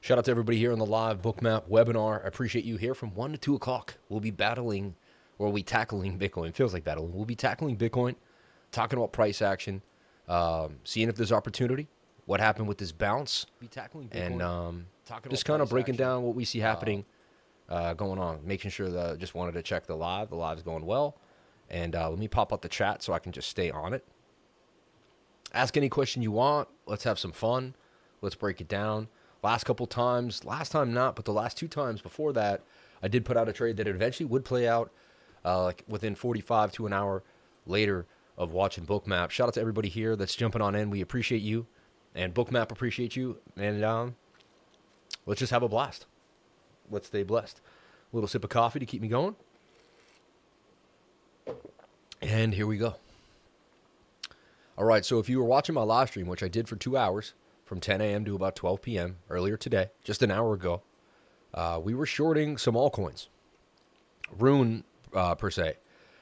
Shout out to everybody here on the live Bookmap webinar. I appreciate you here from 1 to 2 o'clock. We'll be battling, or we'll be tackling Bitcoin. Feels like battling. We'll be tackling Bitcoin, talking about price action, seeing if there's opportunity, what happened with this bounce, and just kind of breaking down what we see happening going on, making sure that just wanted to check the live. The live's going well. And let me pop up the chat so I can just stay on it. Ask any question you want. Let's have some fun. Let's break it down. Last couple times, last time not, but the last 2 times before that, I did put out a trade that eventually would play out like within 45 to an hour later of watching Bookmap. Shout out to everybody here that's jumping on in. We appreciate you. And Bookmap appreciate you. And let's just have a blast. Let's stay blessed. A little sip of coffee to keep me going. And here we go. All right, so if you were watching my live stream, which I did for 2 hours, from 10 a.m. to about 12 p.m. earlier today, just an hour ago, we were shorting some altcoins. Rune, per se.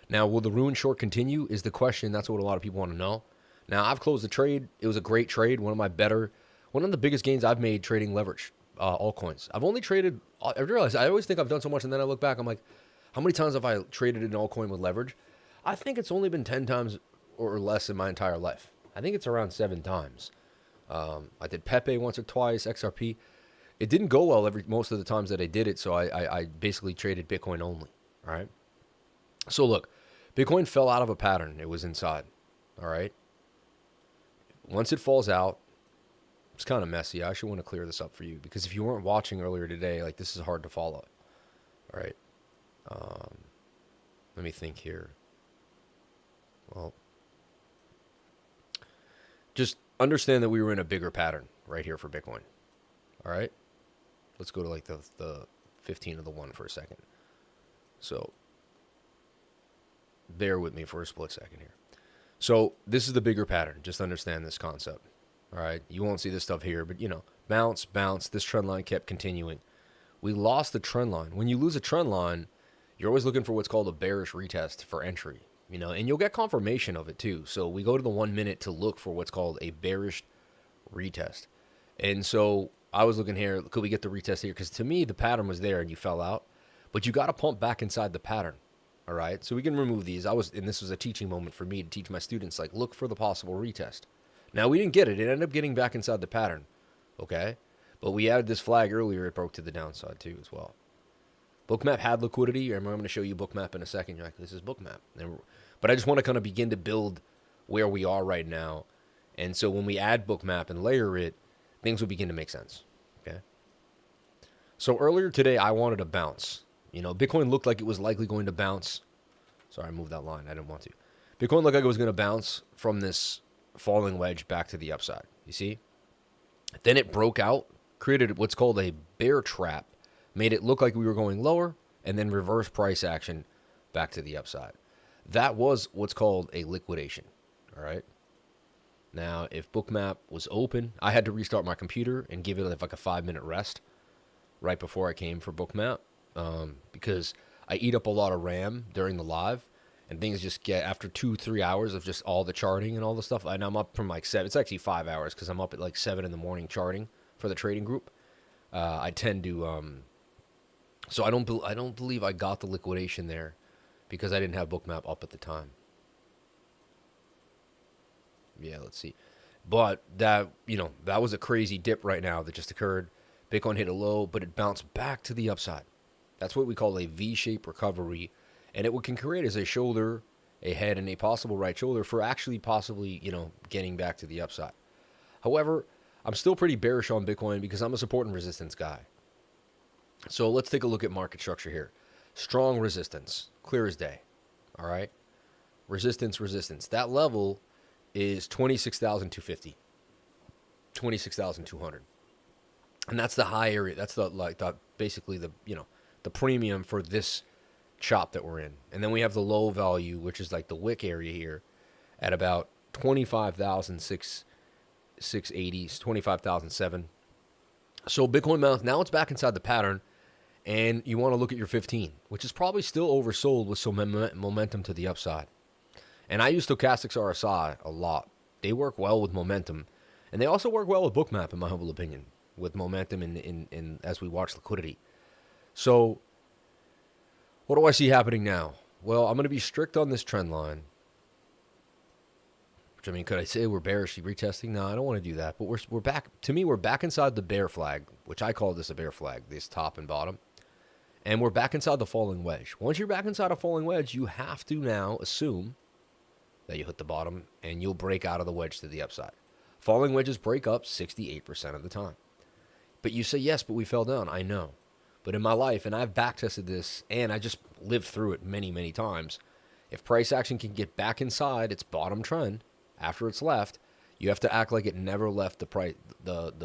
Now, will the Rune short continue is the question. That's what a lot of people want to know. Now, I've closed the trade. It was a great trade. One of the biggest gains I've made trading leverage altcoins. I've only traded, I realize, I always think I've done so much, and then I look back, I'm like, how many times have I traded an altcoin with leverage? I think it's only been 10 times or less in my entire life. I think it's around 7 times. I did Pepe once or twice, XRP. It didn't go well most of the times that I did it, so I basically traded Bitcoin only, all right? So look, Bitcoin fell out of a pattern. It was inside, all right? Once it falls out, it's kind of messy. I actually want to clear this up for you because if you weren't watching earlier today, like this is hard to follow, all right? Let me think here. Well, just understand that we were in a bigger pattern right here for Bitcoin. All right. Let's go to like the 15 of the 1 for a second. So bear with me for a split second here. So this is the bigger pattern. Just understand this concept. All right. You won't see this stuff here, but bounce, bounce. This trend line kept continuing. We lost the trend line. When you lose a trend line, you're always looking for what's called a bearish retest for entry. And you'll get confirmation of it too. So we go to the 1 minute to look for what's called a bearish retest. And so I was looking here, could we get the retest here? Because to me, the pattern was there and you fell out. But you got to pump back inside the pattern. All right. So we can remove these. And this was a teaching moment for me to teach my students, like, look for the possible retest. Now, we didn't get it. It ended up getting back inside the pattern. Okay. But we added this flag earlier. It broke to the downside too as well. Bookmap had liquidity. I'm going to show you Bookmap in a second. You're like, this is Bookmap. But I just want to kind of begin to build where we are right now. And so when we add Bookmap and layer it, things will begin to make sense. Okay. So earlier today, I wanted to bounce. Bitcoin looked like it was likely going to bounce. Sorry, I moved that line. I didn't want to. Bitcoin looked like it was going to bounce from this falling wedge back to the upside. You see? Then it broke out, created what's called a bear trap, made it look like we were going lower, and then reverse price action back to the upside. That was what's called a liquidation, all right? Now, if Bookmap was open, I had to restart my computer and give it like a 5-minute rest right before I came for Bookmap because I eat up a lot of RAM during the live, and things just get, after 2-3 hours of just all the charting and all the stuff, and I'm up from like 7, it's actually 5 hours because I'm up at like 7 in the morning charting for the trading group. I tend to... So I don't believe I got the liquidation there because I didn't have Bookmap up at the time. Yeah, let's see. But that was a crazy dip right now that just occurred. Bitcoin hit a low, but it bounced back to the upside. That's what we call a V-shaped recovery. And it can create as a shoulder, a head, and a possible right shoulder for actually possibly, getting back to the upside. However, I'm still pretty bearish on Bitcoin because I'm a support and resistance guy. So let's take a look at market structure here. Strong resistance, clear as day. All right. Resistance. That level is 26,250, 26,200. And that's the high area. That's basically the premium for this chop that we're in. And then we have the low value, which is like the wick area here at about 25,680, 25,007. So Bitcoin bounce. Now it's back inside the pattern. And you want to look at your 15, which is probably still oversold with some momentum to the upside. And I use stochastics RSI a lot. They work well with momentum. And they also work well with Bookmap, in my humble opinion. with momentum in as we watch liquidity. So what do I see happening now? Well, I'm going to be strict on this trend line. Which, I mean, could I say we're bearishly retesting? No, I don't want to do that. But we're back. To me, we're back inside the bear flag, which I call this a bear flag, this top and bottom. And we're back inside the falling wedge. Once you're back inside a falling wedge, you have to now assume that you hit the bottom and you'll break out of the wedge to the upside. Falling wedges break up 68% of the time. But you say, yes, but we fell down. I know. But in my life, and I've backtested this, and I just lived through it many, many times, if price action can get back inside its bottom trend after it's left, you have to act like it never left the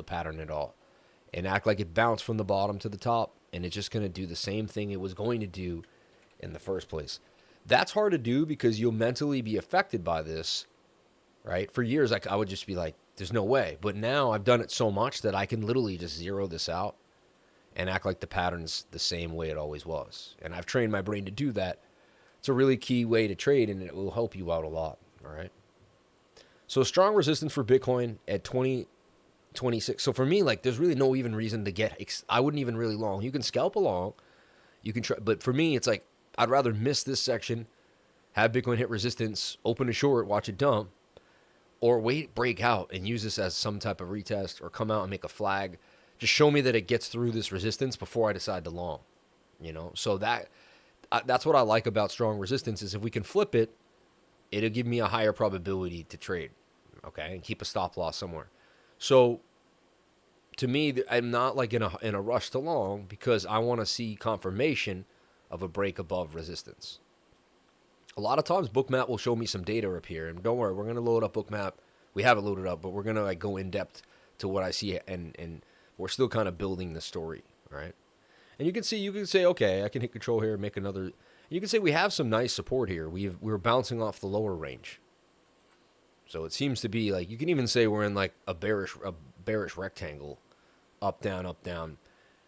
pattern at all. And act like it bounced from the bottom to the top, and it's just going to do the same thing it was going to do in the first place. That's hard to do because you'll mentally be affected by this, right? For years, I would just be like, there's no way. But now I've done it so much that I can literally just zero this out and act like the pattern's the same way it always was. And I've trained my brain to do that. It's a really key way to trade, and it will help you out a lot, all right? So strong resistance for Bitcoin at 2026. So for me, like, there's really no even reason to get, I wouldn't even really long. You can scalp along. You can try, but for me, it's like, I'd rather miss this section, have Bitcoin hit resistance, open a short, watch it dump, or wait, break out and use this as some type of retest, or come out and make a flag. Just show me that it gets through this resistance before I decide to long, you know? So that's what I like about strong resistance is if we can flip it, it'll give me a higher probability to trade, okay? And keep a stop loss somewhere. So to me, I'm not like in a rush to long because I want to see confirmation of a break above resistance. A lot of times Bookmap will show me some data up here, and don't worry, we're going to load up Bookmap. We have it loaded up, but we're going to like go in depth to what I see, and we're still kind of building the story, right? And you can say, okay, I can hit control here and make another. You can say we have some nice support here. We're bouncing off the lower range. So it seems to be like, you can even say we're in like a bearish rectangle, up, down,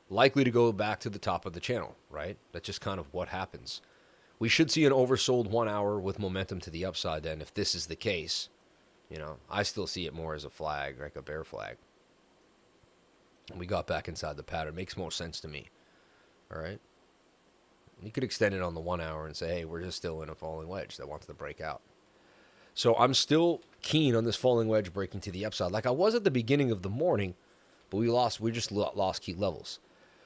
likely to go back to the top of the channel, right? That's just kind of what happens. We should see an oversold 1 hour with momentum to the upside then, if this is the case. You know, I still see it more as a flag, like a bear flag. We got back inside the pattern. Makes more sense to me. All right. You could extend it on the 1 hour and say, hey, we're just still in a falling wedge that wants to break out. So I'm still keen on this falling wedge breaking to the upside, like I was at the beginning of the morning, but we just lost key levels.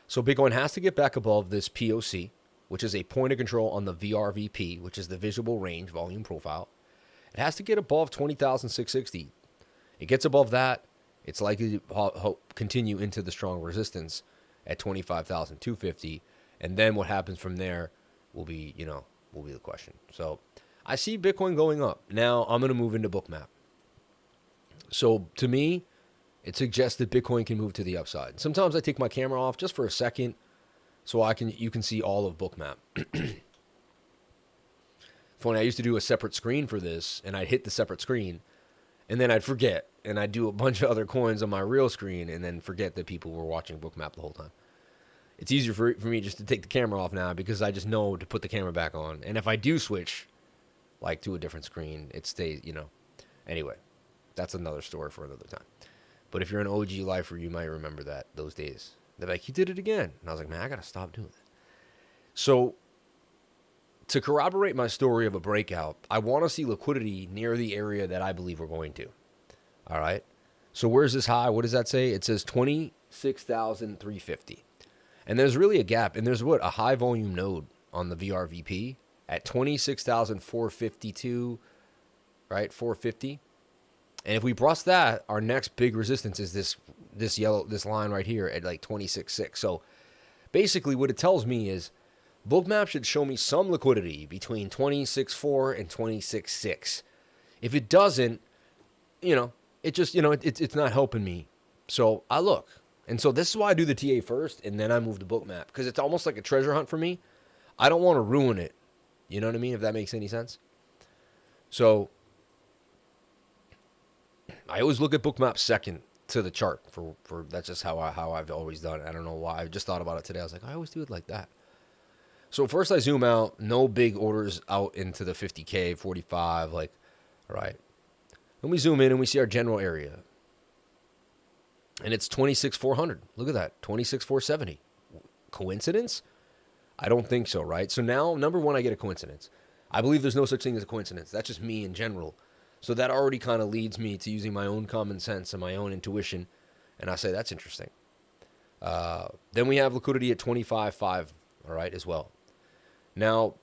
So Bitcoin has to get back above this POC, which is a point of control on the VRVP, which is the visible range volume profile. It has to get above 20,660. It gets above that, it's likely to continue into the strong resistance at 25,250. And then what happens from there will be the question. So I see Bitcoin going up. Now I'm going to move into Bookmap. So to me, it suggests that Bitcoin can move to the upside. Sometimes I take my camera off just for a second so you can see all of Bookmap. Funny, I used to do a separate screen for this, and I'd hit the separate screen, and then I'd forget, and I'd do a bunch of other coins on my real screen, and then forget that people were watching Bookmap the whole time. It's easier for me just to take the camera off now because I just know to put the camera back on. And if I do switch, like, to a different screen, it stays, Anyway, that's another story for another time. But if you're an OG lifer, you might remember those days. They're like, you did it again. And I was like, man, I got to stop doing that. So to corroborate my story of a breakout, I want to see liquidity near the area that I believe we're going to. All right. So where's this high? What does that say? It says 26,350. And there's really a gap. And there's a high volume node on the VRVP at 26,452, right? 450. And if we bust that, our next big resistance is this line right here at like 26.6. So basically what it tells me is Bookmap should show me some liquidity between 26.4 and 26.6. If it doesn't, it's not helping me. So I look. And so this is why I do the TA first, and then I move to Bookmap, because it's almost like a treasure hunt for me. I don't want to ruin it. You know what I mean? If that makes any sense. So I always look at Bookmap second to the chart for that's just how I've always done it. I don't know why. I just thought about it today. I was like, I always do it like that. So first I zoom out, no big orders out into the 50K, 45, like, all right. Then we zoom in and we see our general area. And it's 26,400. Look at that, 26,470. Coincidence? I don't think so, right? So now, number one, I get a coincidence. I believe there's no such thing as a coincidence. That's just me in general. So that already kind of leads me to using my own common sense and my own intuition. And I say, that's interesting. Then we have liquidity at 25.5, all right, as well. Now,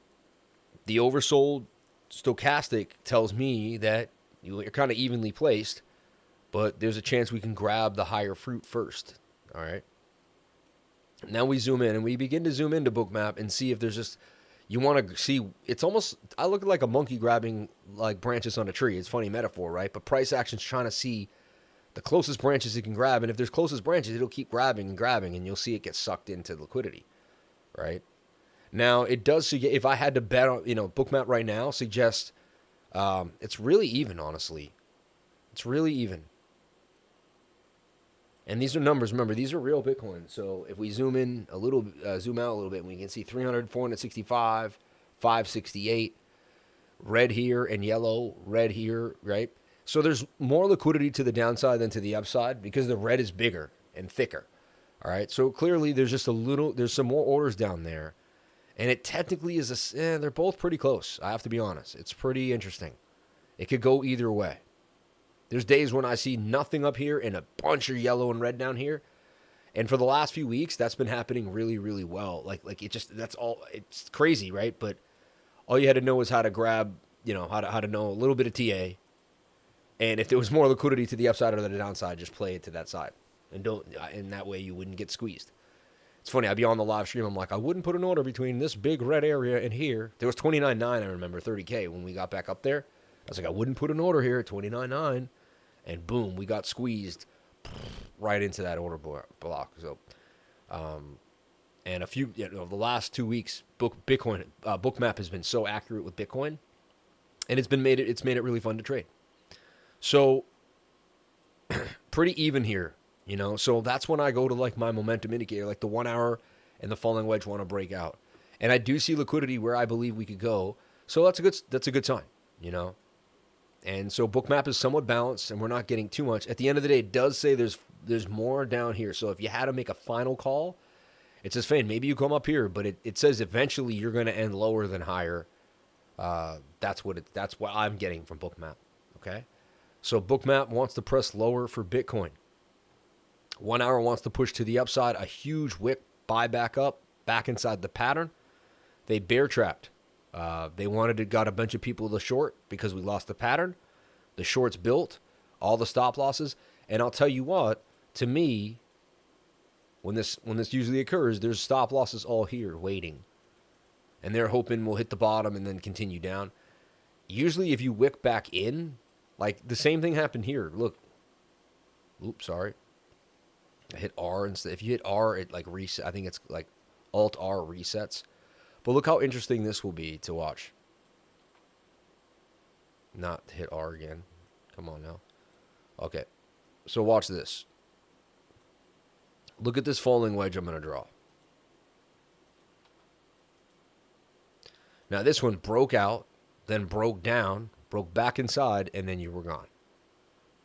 the oversold stochastic tells me that you're kind of evenly placed, but there's a chance we can grab the higher fruit first, all right? Now we zoom in, and we begin to zoom into Bookmap and see if there's just, you want to see, it's almost, I look like a monkey grabbing like branches on a tree. It's a funny metaphor, right? But price action's trying to see the closest branches it can grab, and if there's closest branches, it'll keep grabbing, and you'll see it get sucked into liquidity, right? Now, it does suggest, if I had to bet on, Bookmap right now suggests it's really even, honestly. It's really even. And these are numbers. Remember, these are real Bitcoin. So if we zoom in a little, zoom out a little bit, we can see 300, 465, 568, red here and yellow, red here, right? So there's more liquidity to the downside than to the upside because the red is bigger and thicker. All right. So clearly there's just there's some more orders down there. And it technically is they're both pretty close. I have to be honest. It's pretty interesting. It could go either way. There's days when I see nothing up here and a bunch of yellow and red down here. And for the last few weeks, that's been happening really, really well. Like it just, that's all, it's crazy, right? But all you had to know was how to grab, how to know a little bit of TA. And if there was more liquidity to the upside or the downside, just play it to that side. And that way you wouldn't get squeezed. It's funny, I'd be on the live stream, I'm like, I wouldn't put an order between this big red area and here. There was 29.9, I remember, 30K when we got back up there. I was like, I wouldn't put an order here at 29.9. And boom, we got squeezed right into that order block. So, and the last 2 weeks, Bookmap has been so accurate with Bitcoin, and it's made it really fun to trade. So, pretty even here, So that's when I go to like my momentum indicator, like the 1 hour and the falling wedge want to break out, and I do see liquidity where I believe we could go. So that's a good sign, And so Bookmap is somewhat balanced, and we're not getting too much. At the end of the day, it does say there's more down here. So if you had to make a final call, it says, Fane, maybe you come up here, but it says eventually you're going to end lower than higher. That's what I'm getting from Bookmap. Okay, so Bookmap wants to press lower for Bitcoin. 1 hour wants to push to the upside, a huge wick buy back up, back inside the pattern. They bear trapped. They got a bunch of people to short because we lost the pattern. The shorts built, all the stop losses. And I'll tell you what, to me, when this usually occurs, there's stop losses all here waiting. And they're hoping we'll hit the bottom and then continue down. Usually if you wick back in, like the same thing happened here. Look. Oops, sorry. I hit R instead. If you hit R, it like reset. I think it's like Alt R resets. But look how interesting this will be to watch. Not hit R again. Come on now. Okay. So watch this. Look at this falling wedge I'm going to draw. Now this one broke out, then broke down, broke back inside, and then you were gone.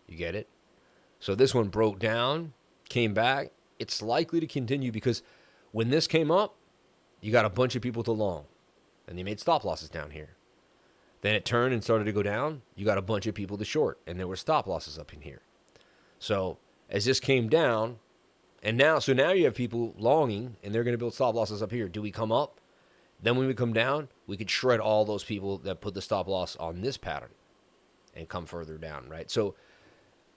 You get it? So this one broke down, came back. It's likely to continue because when this came up, you got a bunch of people to long, and they made stop losses down here. Then it turned and started to go down. You got a bunch of people to short, and there were stop losses up in here. So as this came down, and now you have people longing, and they're going to build stop losses up here. Do we come up? Then when we come down, we could shred all those people that put the stop loss on this pattern and come further down, right? So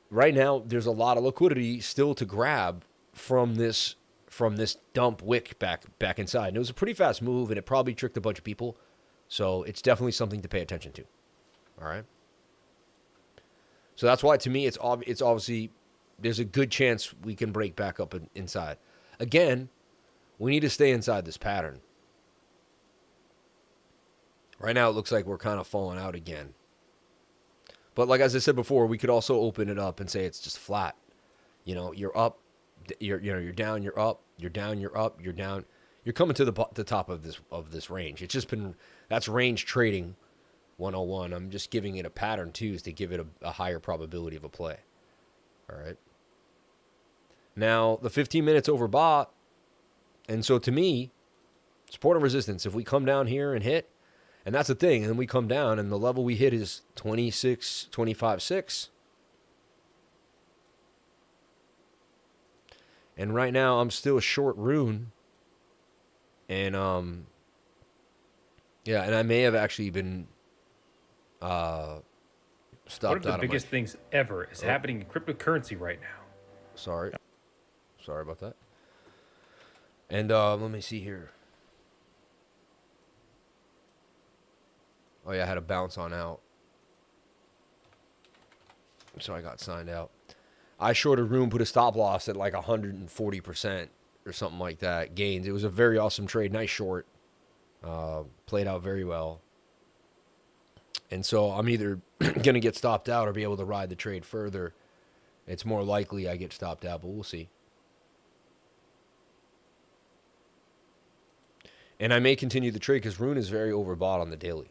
right now, there's a lot of liquidity still to grab from this dump wick back inside. And it was a pretty fast move, and it probably tricked a bunch of people. So it's definitely something to pay attention to. All right. So that's why, to me, it's obviously there's a good chance we can break back up inside. Again, we need to stay inside this pattern. Right now, it looks like we're kind of falling out again. But like as I said before, we could also open it up and say it's just flat. You're up, you're down, you're up, you're down, you're up, you're down. You're coming to the top of this range. It's just that's range trading 101. I'm just giving it a pattern too, is to give it a higher probability of a play. All right. Now, the 15 minutes overbought. And so to me, support and resistance, if we come down here and hit, and that's the thing, and then we come down and the level we hit is 26, 25, 6. And right now I'm still short Rune. And yeah, and I may have actually been stopped out. One of the biggest things ever is happening in cryptocurrency right now. Sorry about that. And let me see here. Oh yeah, I had a bounce on out, so I got signed out. I shorted Rune, put a stop loss at like 140% or something like that. Gains. It was a very awesome trade. Nice short. Played out very well. And so I'm either going to get stopped out or be able to ride the trade further. It's more likely I get stopped out, but we'll see. And I may continue the trade because Rune is very overbought on the daily.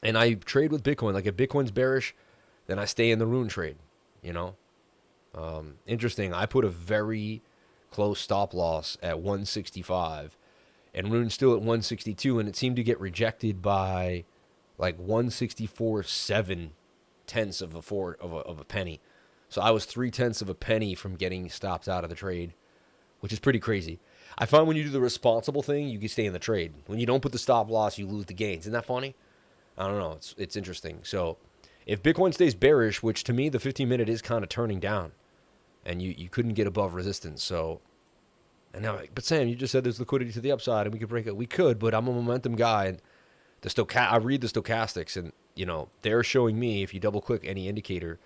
And I trade with Bitcoin. Like if Bitcoin's bearish, then I stay in the Rune trade, you know. Interesting. I put a very close stop loss at 165. And Rune's still at 162. And it seemed to get rejected by like 164.7 tenths of a penny. So I was 0.3 of a penny from getting stopped out of the trade, which is pretty crazy. I find when you do the responsible thing, you can stay in the trade. When you don't put the stop loss, you lose the gains. Isn't that funny? I don't know. It's interesting. So if Bitcoin stays bearish, which to me the 15-minute is kind of turning down, and you couldn't get above resistance. So, and now, but Sam, you just said there's liquidity to the upside, and we could break it. We could, but I'm a momentum guy, and I read the stochastics, and you know they're showing me, if you double click any indicator,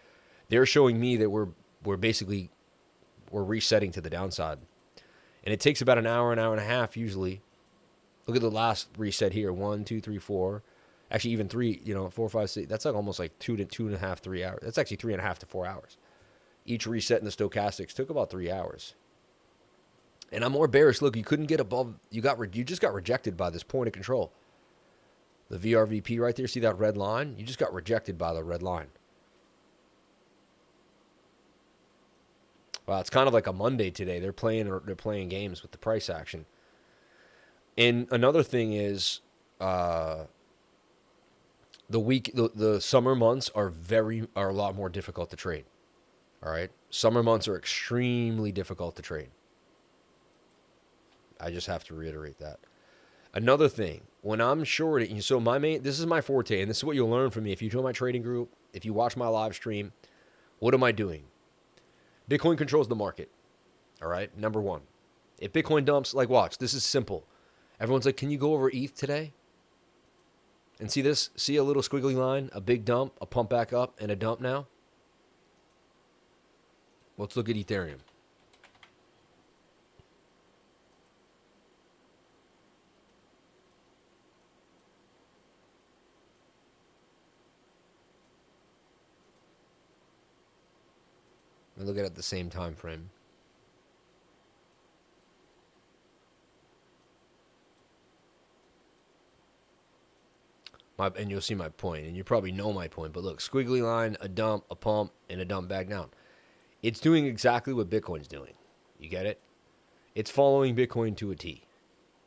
they're showing me that we're basically resetting to the downside, and it takes about an hour and a half usually. Look at the last reset here: 1, 2, 3, 4. Actually, even 3, 4, 5, 6. That's like almost like 2 to 2.5, 3 hours. That's actually 3.5 to 4 hours. Each reset in the stochastics took about 3 hours. And I'm more bearish. Look, you couldn't get above. You just got rejected by this point of control. The VRVP right there. See that red line? You just got rejected by the red line. Well, it's kind of like a Monday today. They're playing games with the price action. And another thing is, the summer months are a lot more difficult to trade. All right, summer months are extremely difficult to trade. I just have to reiterate that. Another thing, when I'm shorting, so this is my forte, and this is what you'll learn from me if you join my trading group, if you watch my live stream. What am I doing? Bitcoin controls the market. All right, number one. If Bitcoin dumps, like watch, this is simple. Everyone's like, can you go over ETH today? And see this? See a little squiggly line, a big dump, a pump back up, and a dump now? Let's look at Ethereum. And look at it at the same time frame. And you'll see my point, and you probably know my point. But look, squiggly line, a dump, a pump, and a dump back down. It's doing exactly what Bitcoin's doing. You get it? It's following Bitcoin to a T.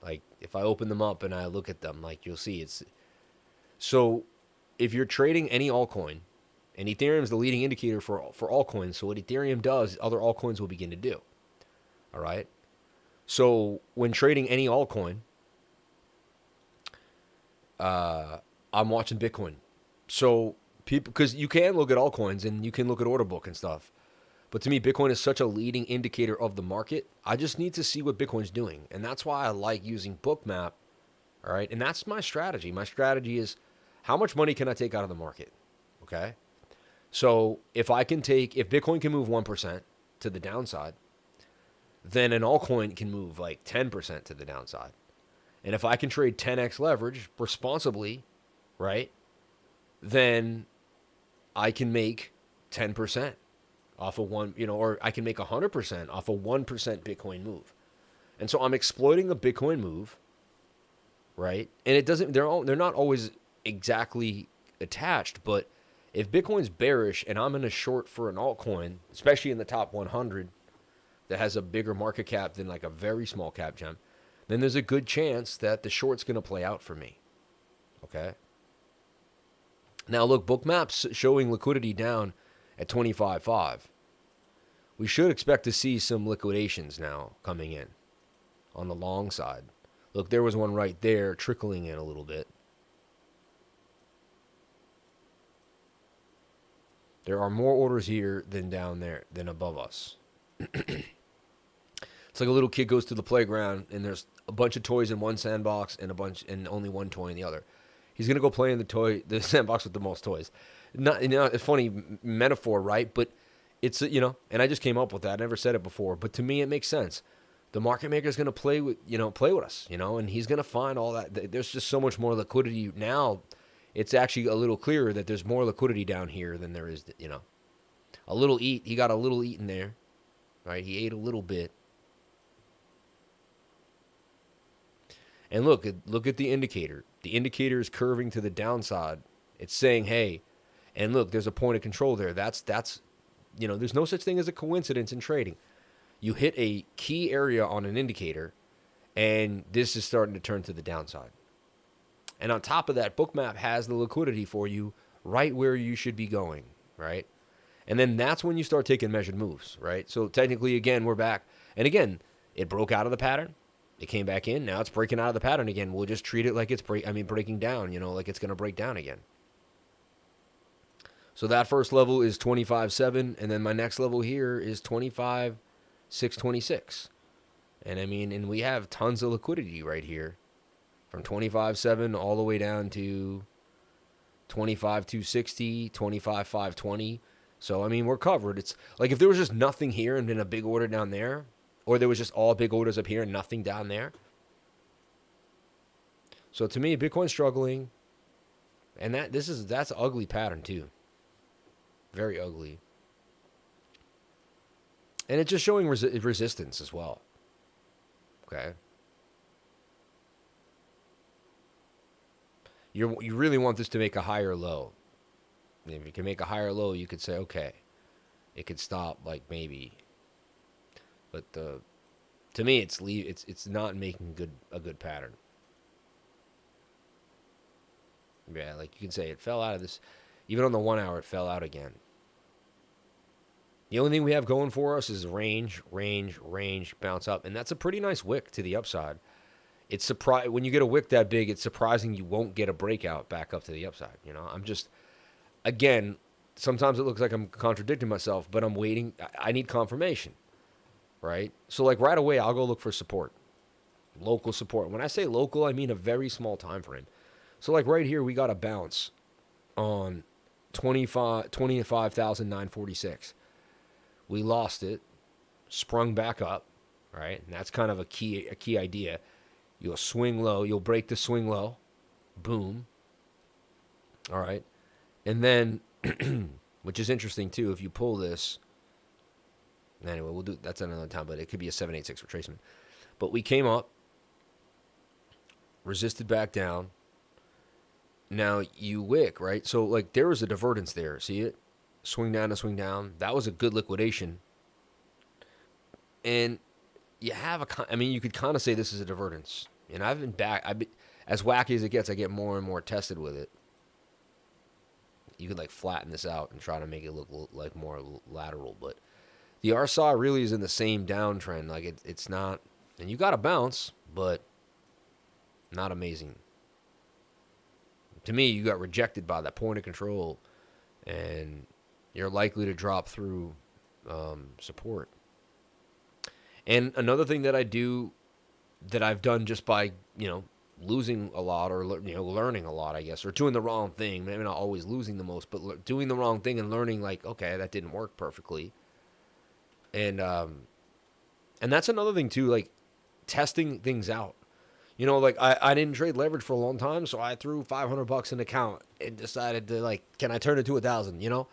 Like, if I open them up and I look at them, like, you'll see it's... So, if you're trading any altcoin, and Ethereum is the leading indicator for altcoins, so what Ethereum does, other altcoins will begin to do. All right? So, when trading any altcoin, I'm watching Bitcoin. So, because you can look at altcoins and you can look at order book and stuff. But to me, Bitcoin is such a leading indicator of the market. I just need to see what Bitcoin's doing. And that's why I like using Bookmap. All right. And that's my strategy. My strategy is how much money can I take out of the market? Okay. So if Bitcoin can move 1% to the downside, then an altcoin can move like 10% to the downside. And if I can trade 10x leverage responsibly, right, then I can make 10% off of one, or I can make 100% off a 1% Bitcoin move. And so I'm exploiting a Bitcoin move, right? And they're not always exactly attached, but if Bitcoin's bearish and I'm in a short for an altcoin, especially in the top 100, that has a bigger market cap than like a very small cap gem, then there's a good chance that the short's going to play out for me. Okay. Now look, Bookmap's showing liquidity down at 25.5. We should expect to see some liquidations now coming in on the long side. Look, there was one right there trickling in a little bit. There are more orders here than down there, than above us. It's like a little kid goes to the playground and there's a bunch of toys in one sandbox and only one toy in the other. He's gonna go play in the sandbox with the most toys. Not, a funny metaphor, right? But it's, and I just came up with that. I never said it before, but to me it makes sense. The market maker is gonna play with us, and he's gonna find all that. There's just so much more liquidity now. It's actually a little clearer that there's more liquidity down here than there is, a little eat. He got a little eat in there, right? He ate a little bit. And look at the indicator. The indicator is curving to the downside. It's saying, hey, and look, there's a point of control there. That's there's no such thing as a coincidence in trading. You hit a key area on an indicator, and this is starting to turn to the downside. And on top of that, Bookmap has the liquidity for you right where you should be going, right? And then that's when you start taking measured moves, right? So technically, again, we're back. And again, it broke out of the pattern. It came back in. Now it's breaking out of the pattern again. We'll just treat it like it's breaking down, like it's going to break down again. So that first level is 25.7, and then my next level here is 25.626. And we have tons of liquidity right here from 25.7 all the way down to 25.260, 25.520. So, we're covered. It's like if there was just nothing here and then a big order down there, or there was just all big orders up here and nothing down there. So to me, Bitcoin's struggling. And that's an ugly pattern too. Very ugly. And it's just showing resistance as well. Okay. You really want this to make a higher low. If you can make a higher low, you could say, okay, it could stop, like maybe. But to me, it's not making a good pattern. Yeah, like you can say it fell out of this. Even on the 1 hour, it fell out again. The only thing we have going for us is range, bounce up. And that's a pretty nice wick to the upside. It's when you get a wick that big, it's surprising you won't get a breakout back up to the upside. I'm just, again, sometimes it looks like I'm contradicting myself, but I'm waiting. I need confirmation, right? So like right away, I'll go look for support, local support. When I say local, I mean a very small time frame. So like right here, we got a bounce on 25,946. We lost it, sprung back up, right? And that's kind of a key idea. You'll swing low, you'll break the swing low, boom. All right. And then, which is interesting too, if you pull this, anyway, we'll do that's another time, but it could be a 786 retracement. But we came up, resisted back down. Now you wick, right? So like there was a divergence there. See it? Swing down to swing down. That was a good liquidation. And you have you could kind of say this is a divergence. And I've been as wacky as it gets, I get more and more tested with it. You could like flatten this out and try to make it look like more lateral, but the RSI really is in the same downtrend. Like it's not, and you got to bounce, but not amazing. To me, you got rejected by that point of control, and you're likely to drop through support. And another thing that I do, that I've done just by, losing a lot or, learning a lot, I guess, or doing the wrong thing. Maybe not always losing the most, but doing the wrong thing and learning like, okay, that didn't work perfectly. And that's another thing too, like testing things out. Like I didn't trade leverage for a long time, so I threw $500 in an account and decided to like, can I turn it to $1,000?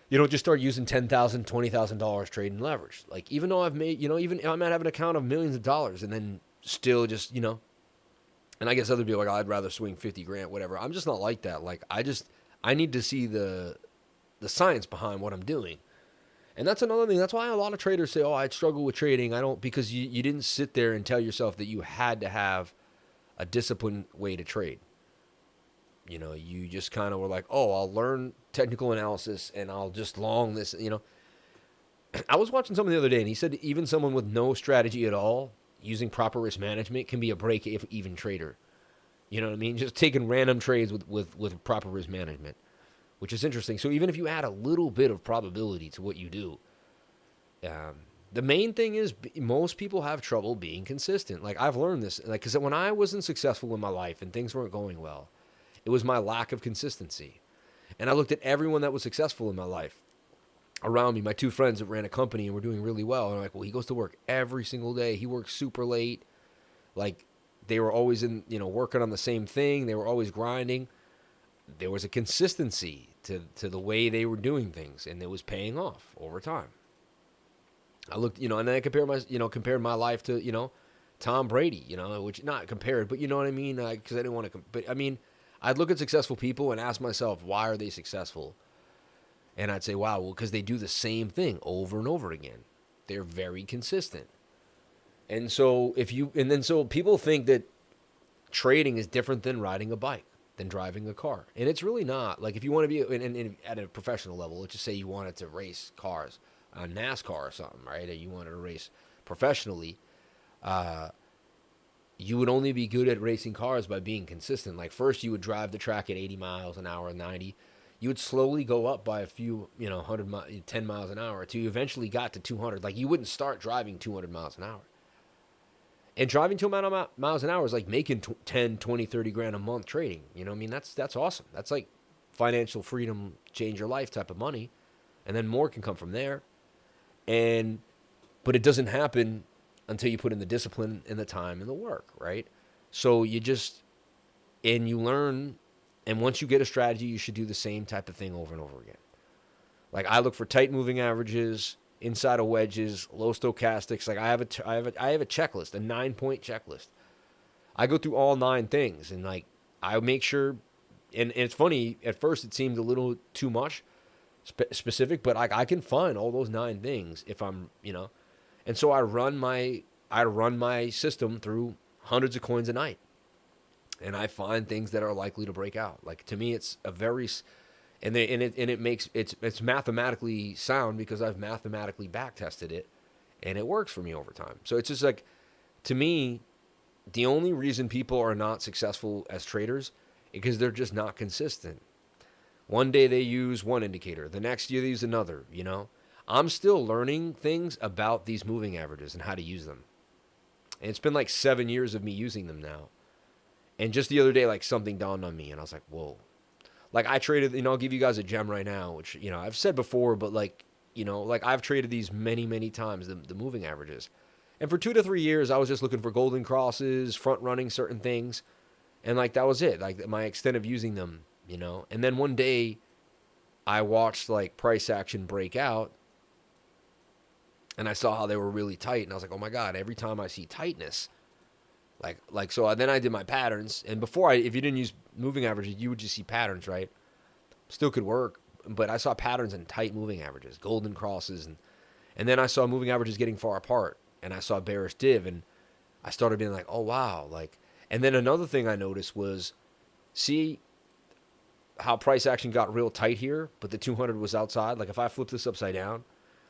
You don't just start using $10,000, $20,000 trading leverage. Like even though I've made, even I might have an account of millions of dollars, and then still just, and I guess other people are like, I'd rather swing 50 grand, whatever. I'm just not like that. Like I need to see the science behind what I'm doing. And that's another thing. That's why a lot of traders say, "Oh, I struggle with trading." I don't, because you didn't sit there and tell yourself that you had to have a disciplined way to trade. You just kind of were like, "Oh, I'll learn technical analysis and I'll just long this." I was watching someone the other day, and he said even someone with no strategy at all, using proper risk management, can be a break-even trader. You know what I mean? Just taking random trades with proper risk management, which is interesting. So even if you add a little bit of probability to what you do, the main thing is most people have trouble being consistent. Like, I've learned this, like, because when I wasn't successful in my life and things weren't going well, it was my lack of consistency. And I looked at everyone that was successful in my life around me, my two friends that ran a company and were doing really well. And I'm like, well, he goes to work every single day. He works super late. Like, they were always working on the same thing. They were always grinding. There was a consistency to the way they were doing things, and it was paying off over time. I looked, and then I compared my life to, Tom Brady, which not compared, but you know what I mean? Because I didn't want to, but I mean, I'd look at successful people and ask myself, why are they successful? And I'd say, wow, well, because they do the same thing over and over again. They're very consistent. And so so people think that trading is different than riding a bike, than driving a car. And it's really not. Like, if you want to be at a professional level, let's just say you wanted to race cars, NASCAR or something, right? Or you wanted to race professionally, you would only be good at racing cars by being consistent. Like, first you would drive the track at 80 miles an hour, 90. You would slowly go up by a few, 10 miles an hour until you eventually got to 200. Like, you wouldn't start driving 200 miles an hour. And driving 200 miles an hour is like making 10, 20, 30 grand a month trading. You know what I mean? That's awesome. That's like financial freedom, change your life type of money. And then more can come from there. But it doesn't happen until you put in the discipline and the time and the work, right? So you learn, and once you get a strategy, you should do the same type of thing over and over again. Like, I look for tight moving averages, inside of wedges, low stochastics. Like, I have a checklist, a 9-point checklist. I go through all 9 things, and like, I make sure, and it's funny, at first it seemed a little too much specific, but I can find all those 9 things if I'm, and so I run my system through hundreds of coins a night, and I find things that are likely to break out. Like, to me, it's a very, it's mathematically sound because I've mathematically back tested it, and it works for me over time. So it's just like, to me, the only reason people are not successful as traders is because they're just not consistent. One day they use one indicator, the next year they use another. I'm still learning things about these moving averages and how to use them. And it's been like 7 years of me using them now. And just the other day, like, something dawned on me, and I was like, whoa. Like, I traded, I'll give you guys a gem right now, which, I've said before, but like, I've traded these many, many times, the moving averages. And for 2 to 3 years, I was just looking for golden crosses, front running certain things. And like, that was it. Like, my extent of using them, And then one day I watched like price action break out, and I saw how they were really tight, and I was like, oh my God, every time I see tightness, so then I did my patterns. And before, if you didn't use moving averages, you would just see patterns, right? Still could work, but I saw patterns in tight moving averages, golden crosses, and then I saw moving averages getting far apart, and I saw bearish div, and I started being like, oh wow, like. And then another thing I noticed was, see how price action got real tight here, but the 200 was outside. Like, if I flip this upside down,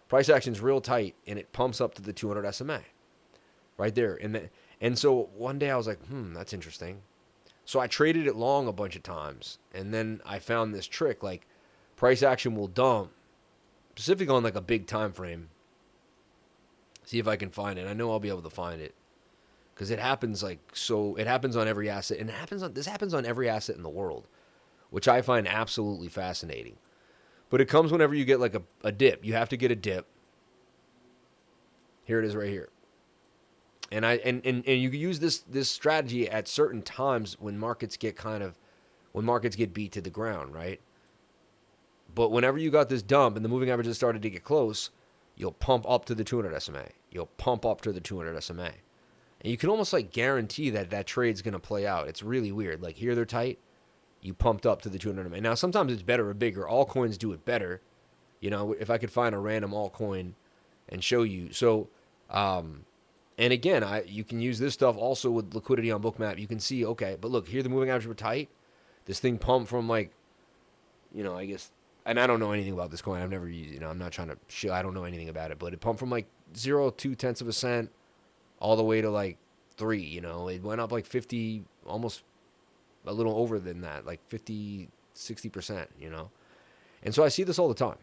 price action's real tight, and it pumps up to the 200 SMA right there. And so one day I was like, that's interesting. So I traded it long a bunch of times, and then I found this trick. Like, price action will dump, specifically on like a big time frame. See if I can find it. I know I'll be able to find it, because it happens it happens on every asset, and this happens on every asset in the world, which I find absolutely fascinating. But it comes whenever you get like a dip. You have to get a dip. Here it is right here. And you use this strategy at certain times when markets get beat to the ground, right? But whenever you got this dump and the moving averages started to get close, you'll pump up to the 200 SMA. You'll pump up to the 200 SMA. And you can almost like guarantee that trade's going to play out. It's really weird. Like, here they're tight. You pumped up to the 200 SMA. Now, sometimes it's better or bigger. All coins do it better. You know, if I could find a random altcoin and show you. So, and again, you can use this stuff also with liquidity on Bookmap. You can see, okay, but look, here the moving averages were tight. This thing pumped from like, I guess, and I don't know anything about this coin. I've never used, I'm not trying to show, I don't know anything about it, but it pumped from like 0.2 of a cent all the way to like 3, It went up like 50, almost a little over than that, like 50, 60%, And so I see this all the time.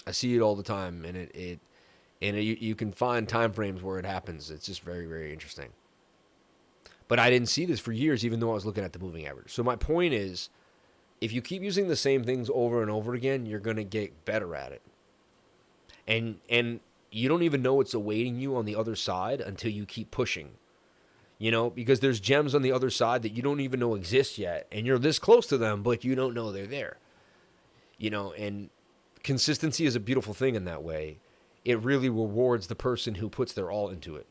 I see it all the time, and you can find time frames where it happens. It's just very, very interesting. But I didn't see this for years, even though I was looking at the moving average. So my point is, if you keep using the same things over and over again, you're going to get better at it. And you don't even know what's awaiting you on the other side until you keep pushing. Because there's gems on the other side that you don't even know exist yet, and you're this close to them, but you don't know they're there. And consistency is a beautiful thing in that way. It really rewards the person who puts their all into it.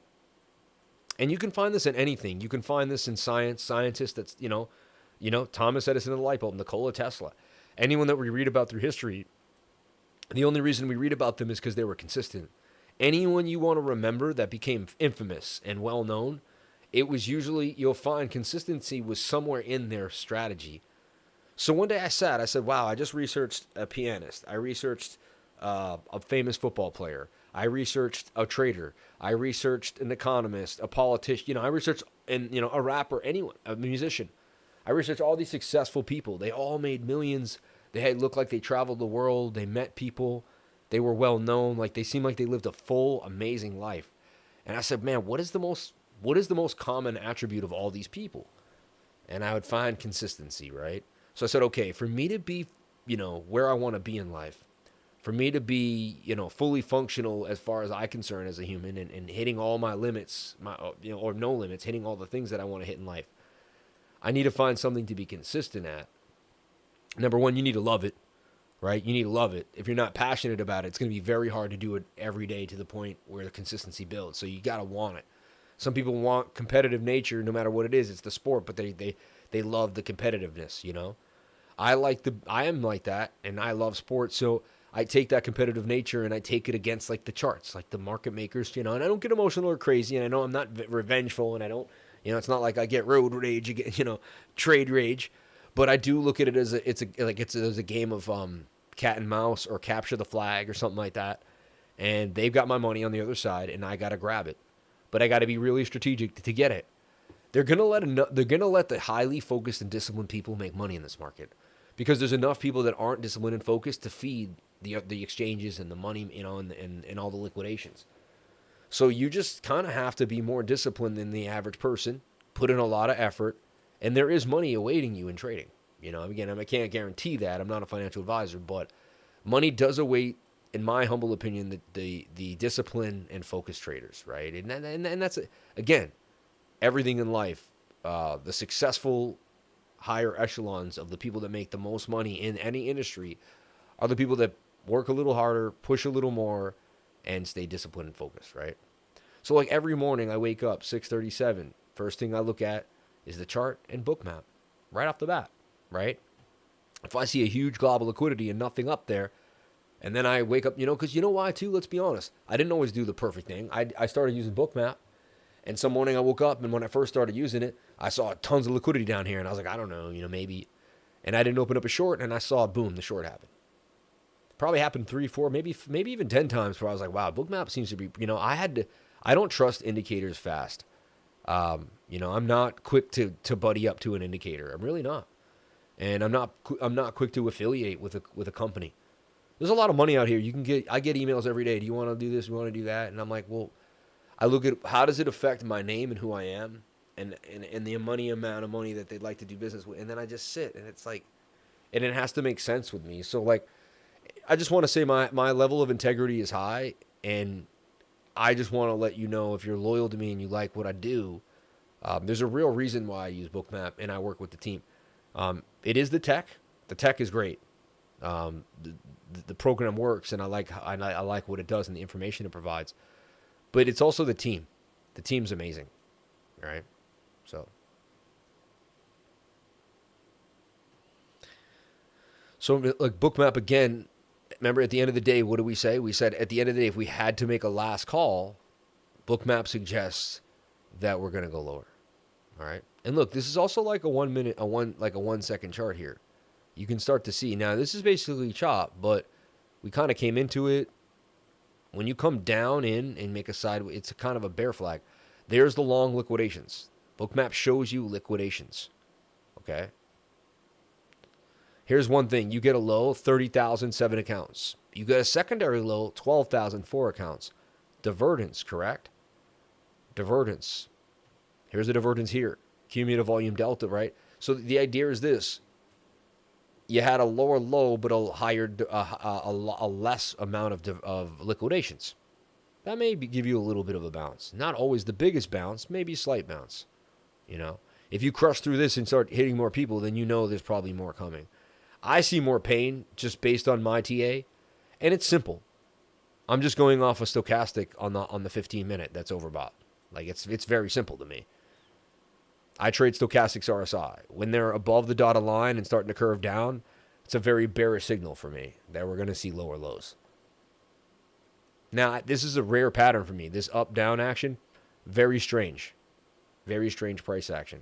And you can find this in anything. You can find this in science, scientists that's, Thomas Edison and the light bulb, Nikola Tesla. Anyone that we read about through history, the only reason we read about them is because they were consistent. Anyone you want to remember that became infamous and well-known, it was usually, you'll find consistency was somewhere in their strategy. So one day I said, wow, I just researched a pianist. I researched a famous football player. I researched a trader. I researched an economist, a politician. I researched a rapper, anyone, a musician. I researched all these successful people. They all made millions. They looked like they traveled the world. They met people. They were well known. Like they seemed like they lived a full, amazing life. And I said, man, what is the most common attribute of all these people? And I would find consistency, right? So I said, okay, for me to be, where I want to be in life, for me to be, fully functional as far as I'm concerned as a human and hitting all my limits, or no limits, hitting all the things that I want to hit in life, I need to find something to be consistent at. Number one, you need to love it, right? You need to love it. If you're not passionate about it, it's going to be very hard to do it every day to the point where the consistency builds. So you got to want it. Some people want competitive nature no matter what it is. It's the sport, but they love the competitiveness, I am like that, and I love sports, so I take that competitive nature and I take it against like the charts, like the market makers, and I don't get emotional or crazy, and I know I'm not revengeful, and I don't, it's not like I get road rage, trade rage, but I do look at it as it's a game of cat and mouse or capture the flag or something like that, and they've got my money on the other side, and I got to grab it, but I got to be really strategic to get it. They're gonna let the highly focused and disciplined people make money in this market. Because there's enough people that aren't disciplined and focused to feed the exchanges and the money, and all the liquidations. So you just kind of have to be more disciplined than the average person, put in a lot of effort, and there is money awaiting you in trading. Again, I can't guarantee that. I'm not a financial advisor, but money does await, in my humble opinion, the disciplined and focused traders, right? And that's, again, everything in life, the successful higher echelons of the people that make the most money in any industry are the people that work a little harder, push a little more, and stay disciplined and focused, right? So like every morning I wake up 6:37. First thing I look at is the chart and Bookmap right off the bat, right? If I see a huge glob of liquidity and nothing up there, and then I wake up, because you know why too? Let's be honest. I didn't always do the perfect thing. I started using Bookmap. And some morning I woke up, and when I first started using it, I saw tons of liquidity down here, and I was like, I don't know, maybe. And I didn't open up a short, and I saw, boom, the short happened. Probably happened 3, 4, maybe even 10 times where I was like, wow, Bookmap seems to be, I don't trust indicators fast. I'm not quick to buddy up to an indicator. I'm really not. And I'm not quick to affiliate with a company. There's a lot of money out here. I get emails every day. Do you want to do this? Do you want to do that? And I'm like, well, I look at how does it affect my name and who I am and the amount of money that they'd like to do business with. And then I just sit, and it's like, and it has to make sense with me. So like, I just want to say my level of integrity is high, and I just want to let you know, if you're loyal to me and you like what I do, there's a real reason why I use Bookmap and I work with the team. It is the tech. The tech is great. The program works, and I like what it does and the information it provides. But it's also the team. The team's amazing, right? So like Bookmap, again, remember at the end of the day, what do we say? We said at the end of the day, if we had to make a last call, Bookmap suggests that we're going to go lower. All right. And look, this is also like a 1 minute, like a 1 second chart here. You can start to see now. This is basically chop, but we kind of came into it. When you come down in and make a sideways, it's a kind of a bear flag. There's the long liquidations. Bookmap shows you liquidations. Okay. Here's one thing. You get a low, 30,000, 7 accounts. You get a secondary low, 12,000, 4 accounts. Divergence, correct? Divergence. Here's the divergence here. Cumulative volume delta, right? So the idea is this. You had a lower low, but a higher, a less amount of liquidations. That may give you a little bit of a bounce. Not always the biggest bounce, maybe a slight bounce. You know, if you crush through this and start hitting more people, then you know there's probably more coming. I see more pain just based on my TA, and it's simple. I'm just going off a stochastic on the 15 minute that's overbought. Like it's very simple to me. I trade stochastics RSI. When they're above the dotted line and starting to curve down, it's a very bearish signal for me that we're going to see lower lows. Now, this is a rare pattern for me. This up-down action, very strange. Very strange price action.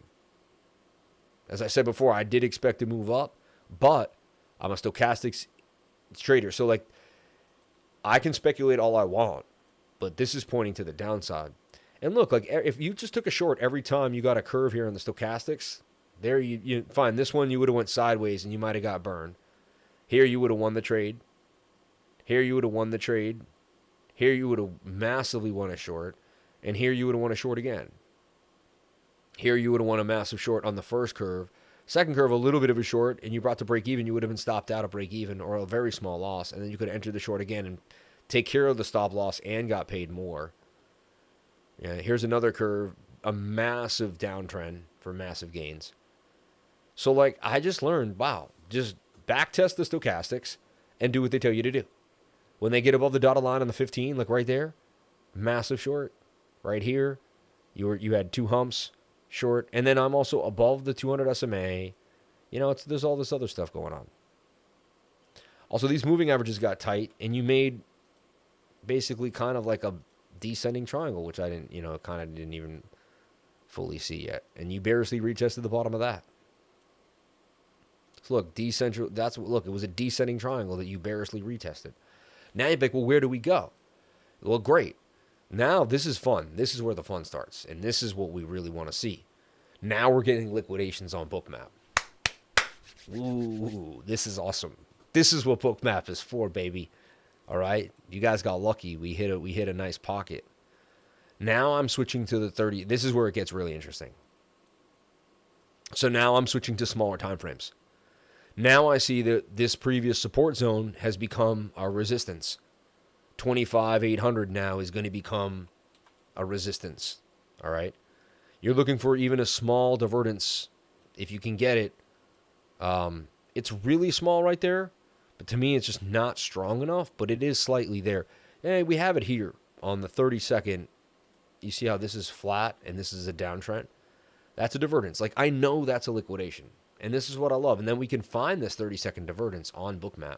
As I said before, I did expect to move up, but I'm a stochastics trader. So, like, I can speculate all I want, but this is pointing to the downside. And look, like if you just took a short every time you got a curve here in the stochastics, there you fine. This one you would have went sideways and you might have got burned. Here you would have won the trade. Here you would have won the trade. Here you would have massively won a short. And here you would have won a short again. Here you would have won a massive short on the first curve. Second curve, a little bit of a short, and you brought to break even. You would have been stopped out of break even or a very small loss. And then you could have entered the short again and take care of the stop loss and got paid more. Yeah, here's another curve, a massive downtrend for massive gains. So, like, I just learned, wow, just back test the stochastics and do what they tell you to do. When they get above the dotted line on the 15, like right there, massive short. Right here, you had 2 humps, short. And then I'm also above the 200 SMA. You know, there's all this other stuff going on. Also, these moving averages got tight, and you made basically kind of like a descending triangle, which I didn't, kind of didn't even fully see yet. And you barely retested the bottom of that. So look, it was a descending triangle that you barely retested. Now you're like, well, where do we go? Well, great. Now this is fun. This is where the fun starts. And this is what we really want to see. Now we're getting liquidations on Bookmap. Ooh, this is awesome. This is what Bookmap is for, baby. All right, you guys got lucky. We hit a nice pocket. Now I'm switching to the 30. This is where it gets really interesting. So now I'm switching to smaller time frames. Now I see that this previous support zone has become our resistance. 25,800 now is going to become a resistance. All right, you're looking for even a small divergence if you can get it. It's really small right there. But to me, it's just not strong enough, but it is slightly there. Hey, we have it here on the 30-second. You see how this is flat and this is a downtrend? That's a divergence. Like, I know that's a liquidation. And this is what I love. And then we can find this 30-second divergence on Bookmap.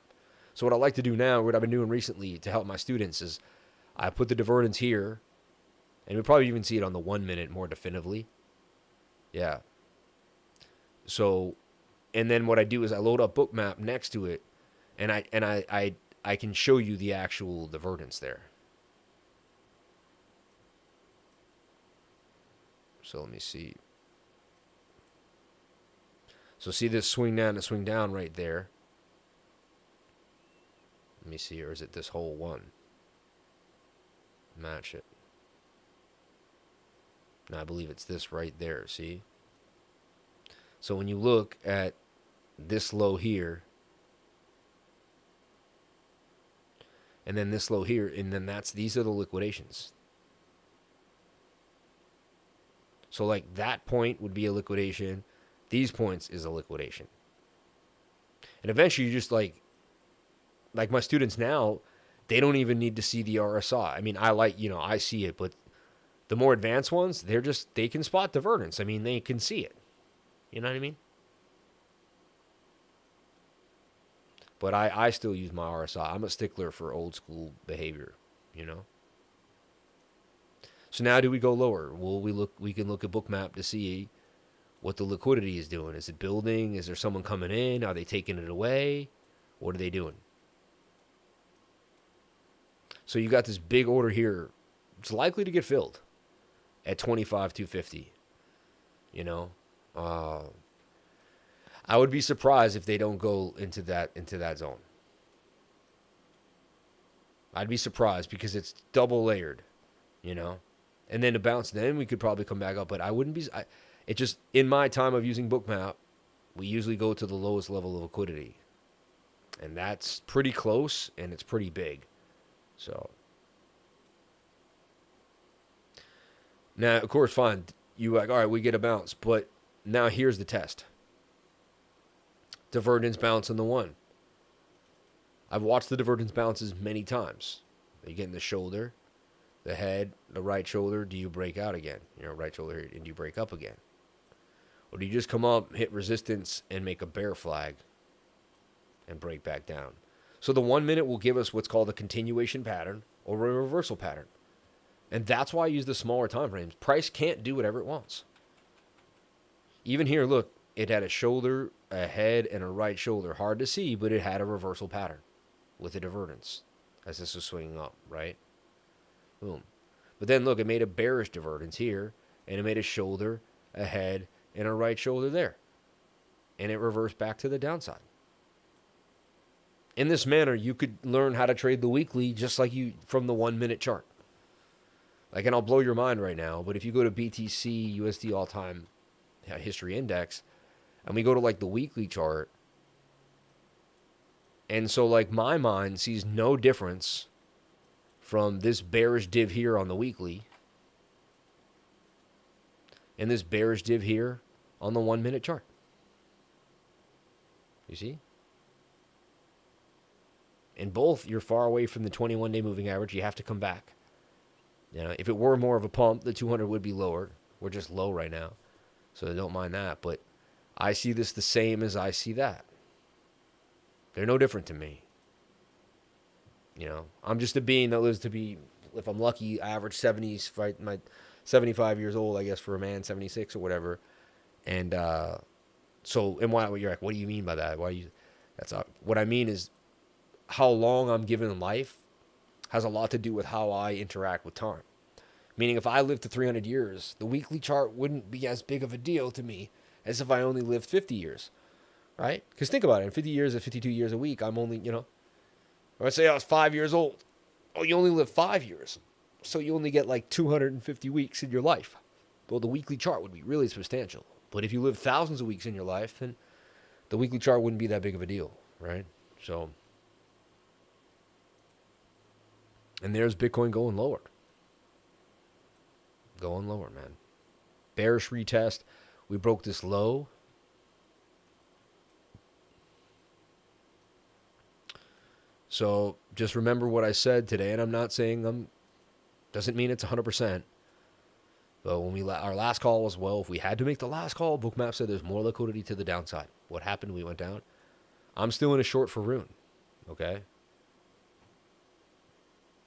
So what I like to do now, what I've been doing recently to help my students is I put the divergence here. And you'll probably even see it on the 1 minute more definitively. Yeah. So, and then what I do is I load up Bookmap next to it. And I can show you the actual divergence there. So let me see. So see this swing down and swing down right there. Let me see, or is it this whole one? Match it. No, I believe it's this right there, see? So when you look at this low here, and then this low here, and then these are the liquidations. So like that point would be a liquidation. These points is a liquidation. And eventually you just like my students now, they don't even need to see the RSI. I mean, I see it, but the more advanced ones, they can spot divergence. I mean, they can see it. You know what I mean? But I still use my RSI. I'm a stickler for old school behavior, you know. So now do we go lower? Well, we can look at Bookmap to see what the liquidity is doing. Is it building? Is there someone coming in? Are they taking it away? What are they doing? So you got this big order here. It's likely to get filled at 25,250. You know, I would be surprised if they don't go into that zone. I'd be surprised because it's double layered, you know, and then to bounce, then we could probably come back up. But I wouldn't be. It just in my time of using Bookmap, we usually go to the lowest level of liquidity, and that's pretty close and it's pretty big. So now, of course, fine. You like, all right, we get a bounce, but now here's the test. Divergence bounce on the one. I've watched the divergence bounces many times. You get in the shoulder, the head, the right shoulder. Do you break out again? You know, right shoulder, and do you break up again? Or do you just come up, hit resistance, and make a bear flag and break back down? So the 1 minute will give us what's called a continuation pattern or a reversal pattern. And that's why I use the smaller time frames. Price can't do whatever it wants. Even here, look, it had a shoulder, a head, and a right shoulder. Hard to see, but it had a reversal pattern with a divergence as this was swinging up, right? Boom. But then look, it made a bearish divergence here, and it made a shoulder, a head, and a right shoulder there. And it reversed back to the downside. In this manner, you could learn how to trade the weekly just like you from the 1 minute chart. Like, and I'll blow your mind right now, but if you go to BTC USD all-time history index, and we go to like the weekly chart, and so like my mind sees no difference from this bearish div here on the weekly and this bearish div here on the 1 minute chart. You see? In both, you're far away from the 21-day moving average. You have to come back. You know, if it were more of a pump, the 200 would be lower. We're just low right now, so don't mind that. But I see this the same as I see that. They're no different to me. You know, I'm just a being that lives to be, if I'm lucky, average 70s, right? My 75 years old, I guess, for a man, 76 or whatever. And so, and why you're like, what do you mean by that? Why you? That's what I mean is how long I'm given life has a lot to do with how I interact with time. Meaning, if I lived to 300 years, the weekly chart wouldn't be as big of a deal to me as if I only lived 50 years, right? Because think about it, in 50 years or 52 years a week, I'm only, you know, let's say I was 5 years old. Oh, you only live 5 years. So you only get like 250 weeks in your life. Well, the weekly chart would be really substantial. But if you live thousands of weeks in your life, then the weekly chart wouldn't be that big of a deal, right? So, and there's Bitcoin going lower. Going lower, man. Bearish retest. We broke this low. So just remember what I said today, and I'm not saying doesn't mean it's 100%. But when our last call was, well, if we had to make the last call, Bookmap said there's more liquidity to the downside. What happened? We went down. I'm still in a short for Rune, okay?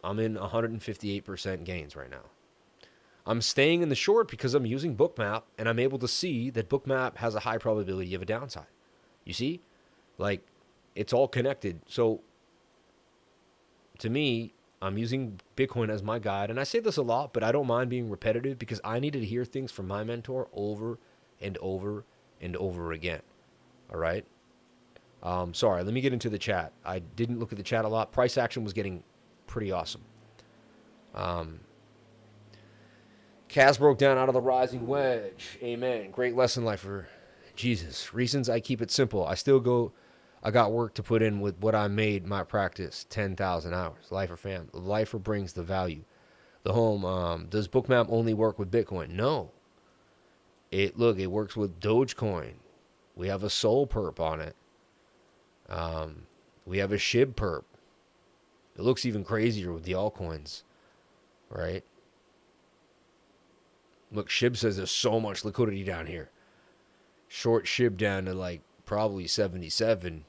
I'm in 158% gains right now. I'm staying in the short because I'm using Bookmap, and I'm able to see that Bookmap has a high probability of a downside. You see? Like, it's all connected. So, to me, I'm using Bitcoin as my guide, and I say this a lot, but I don't mind being repetitive because I needed to hear things from my mentor over and over and over again. All right? Sorry, let me get into the chat. I didn't look at the chat a lot. Price action was getting pretty awesome. Kaz broke down out of the rising wedge. Amen. Great lesson, lifer. Jesus. Reasons I keep it simple. I got work to put in with what I made my practice. 10,000 hours. Lifer fam. Lifer brings the value. The home. Does Bookmap only work with Bitcoin? No. It works with Dogecoin. We have a Sol perp on it. We have a SHIB perp. It looks even crazier with the altcoins, right? Look, SHIB says there's so much liquidity down here. Short SHIB down to like probably 77.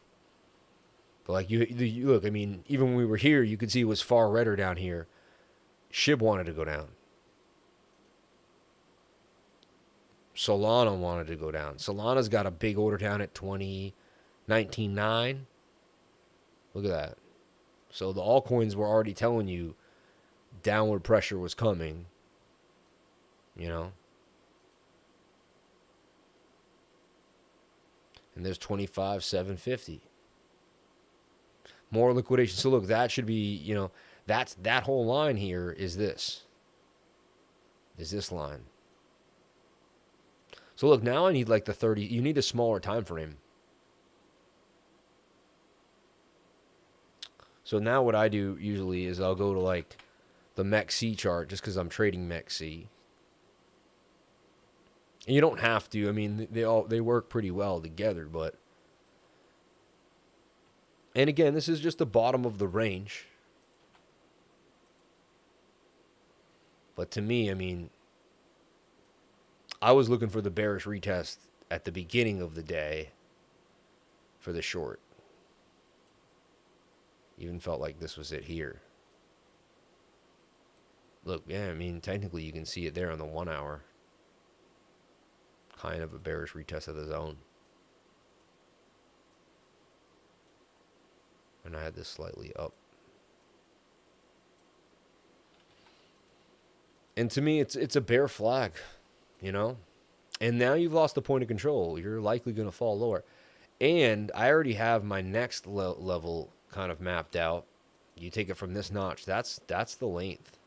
But like you look, I mean, even when we were here, you could see it was far redder down here. SHIB wanted to go down. Solana wanted to go down. Solana's got a big order down at 2019.9. Look at that. So the altcoins were already telling you downward pressure was coming, you know. And there's 25,750. More liquidation. So look, that should be, you know, that whole line here is this. Is this line. So look, now I need like the 30. You need a smaller time frame. So now what I do usually is I'll go to like the MEXC chart just because I'm trading MEXC. And you don't have to. I mean, they work pretty well together, but and again, this is just the bottom of the range. But to me, I mean, I was looking for the bearish retest at the beginning of the day for the short. Even felt like this was it here. Look, yeah, I mean, technically you can see it there on the 1 hour. Kind of a bearish retest of the zone. And I had this slightly up. And to me, it's a bear flag, you know? And now you've lost the point of control. You're likely going to fall lower. And I already have my next level kind of mapped out. You take it from this notch. That's the length.